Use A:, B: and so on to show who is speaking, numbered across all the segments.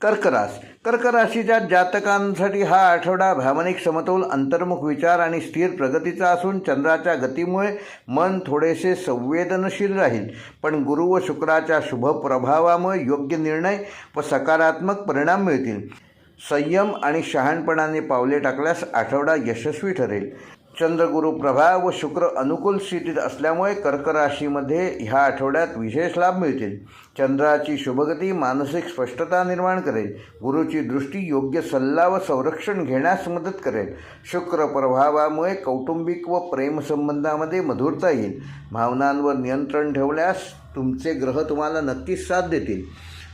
A: कर्क राशीच्या जातकांसाठी हा आठवडा भावनिक समतोल, अंतर्मुख विचार आणि स्थिर प्रगतीचा असून चंद्राच्या गतीमुळे मन थोडेसे संवेदनशील राहील. पण गुरु व शुक्राच्या शुभ प्रभावामुळे योग्य निर्णय व सकारात्मक परिणाम मिळतील. संयम आणि शहाणपणाने पावले टाकल्यास आठवडा यशस्वी ठरेल. चंद्र, गुरु प्रभाव व शुक्र अनुकूल स्थितीत असल्यामुळे कर्क राशीमध्ये ह्या आठवड्यात विशेष लाभ मिळतील. चंद्राची शुभगती मानसिक स्पष्टता निर्माण करेल. गुरुची दृष्टी योग्य सल्ला व संरक्षण घेण्यास मदत करेल. शुक्र प्रभावामुळे कौटुंबिक व प्रेमसंबंधामध्ये मधुरता येईल. भावनांवर नियंत्रण ठेवल्यास तुमचे ग्रह तुम्हाला नक्कीच साथ देतील.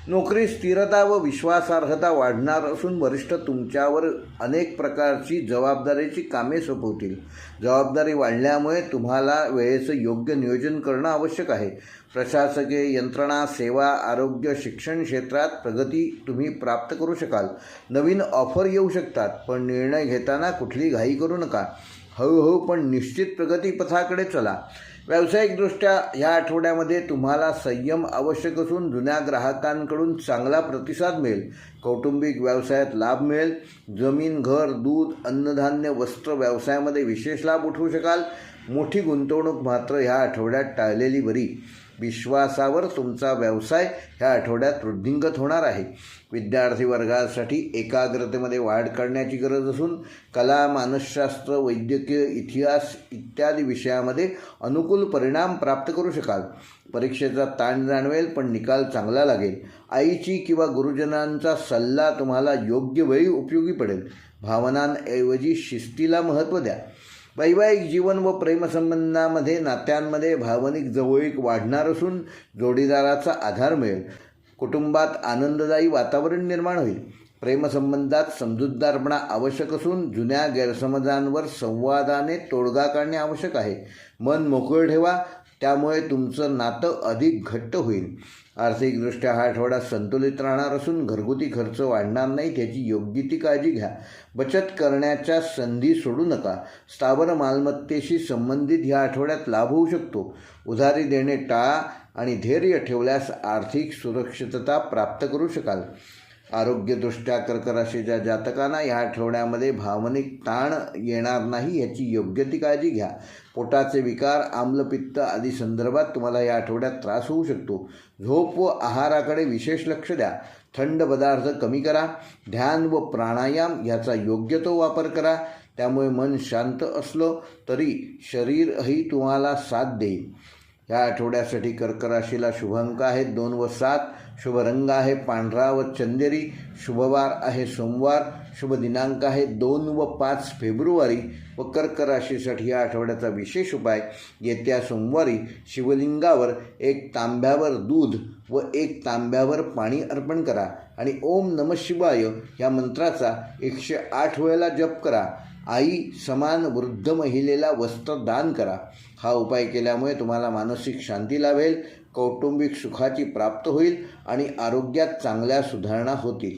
A: नोकरी स्थिरता व विश्वासार्हता वाढणार असून वरिष्ठ तुमच्यावर अनेक प्रकारची जबाबदारीची कामे सोपवतील. जबाबदारी वाढल्यामुळे तुम्हाला वेळेचं योग्य नियोजन करणं आवश्यक आहे. प्रशासकीय यंत्रणा, सेवा, आरोग्य, शिक्षण क्षेत्रात प्रगती तुम्ही प्राप्त करू शकाल. नवीन ऑफर येऊ शकतात, पण निर्णय घेताना कुठली घाई करू नका. हळूहळू पण निश्चित प्रगतीपथाकडे चला. व्यावसायिकदृष्ट्या ह्या आठवड्यामध्ये तुम्हाला संयम आवश्यक असून जुन्या ग्राहकांकडून चांगला प्रतिसाद मिळेल. कौटुंबिक व्यवसायात लाभ मिळेल. जमीन, घर, दूध, अन्नधान्य, वस्त्र व्यवसायामध्ये विशेष लाभ उठवू शकाल. मोठी गुंतवणूक मात्र ह्या आठवड्यात टाळलेली बरी. विश्वासावर तुमचा व्यवसाय ह्या आठवड्यात वृद्धिंगत होणार आहे. विद्यार्थी वर्गासाठी एकाग्रतेमध्ये वाढ करण्याची गरज असून कला, मानसशास्त्र, वैद्यकीय, इतिहास इत्यादी विषयामध्ये अनुकूल परिणाम प्राप्त करू शकाल. परीक्षेचा ताण जाणवेल, पण निकाल चांगला लागेल. आईची किंवा गुरुजनांचा सल्ला तुम्हाला योग्य वेळी उपयोगी पडेल. भावनांऐवजी शिस्तीला महत्त्व द्या. वैवाहिक जीवन व प्रेमसंबंधामध्ये, नात्यांमध्ये भावनिक जवळीक वाढणार असून जोडीदाराचा आधार मिळेल. कुटुंबात आनंददायी वातावरण निर्माण होईल. प्रेमसंबंधात समजूतदारपणा आवश्यक असून जुन्या गैरसमजांवर संवादाने तोडगा काढणे आवश्यक आहे. मन मोकळं ठेवा, त्यामुळे तुमचं नातं अधिक घट्ट होईल. आर्थिकदृष्ट्या हा आठवडा संतुलित राहणार असून घरगुती खर्च वाढणार नाही, त्याची योग्य ती काळजी घ्या. बचत करण्याच्या संधी सोडू नका. स्थावर मालमत्तेशी संबंधित ह्या आठवड्यात लाभ होऊ शकतो. उधारी देणे टाळा आणि धैर्य ठेवल्यास आर्थिक सुरक्षितता प्राप्त करू शकाल. आरोग्यदृष्ट्या कर्क राशीच्या जातकांना या आठवड्यामध्ये भावनिक ताण येणार नाही, याची योग्य ती काळजी घ्या. पोटाचे विकार, आम्लपित्त आदी संदर्भात तुम्हाला या आठवड्यात त्रास होऊ शकतो. झोप व आहाराकडे विशेष लक्ष द्या. थंड पदार्थ कमी करा. ध्यान व प्राणायाम याचा योग्य तो वापर करा. त्यामुळे मन शांत असलं तरी शरीरही तुम्हाला साथ देईल. या आठवड्यासाठी कर्क राशीला शुभ अंक आहेत 2 व 7. शुभ रंग आहे पांढरा व चंदेरी. शुभवार आहे सोमवार. शुभ दिनांक आहे 2 व 5 फेब्रुवारी. व कर्क राशीसाठी या आठवड्याचा विशेष उपाय, येत्या सोमवारी शिवलिंगावर 1 तांब्यावर दूध व 1 तांब्यावर पाणी अर्पण करा आणि ओम नमः शिवाय या मंत्राचा 108 वेळेला जप करा. आई समान वृद्ध महिलेला वस्त्र दान करा. हा उपाय केल्यामुळे तुम्हाला मानसिक शांती लाभेल, कौटुंबिक सुखाची प्राप्त होईल आणि आरोग्यात चांगल्या सुधारणा होतील.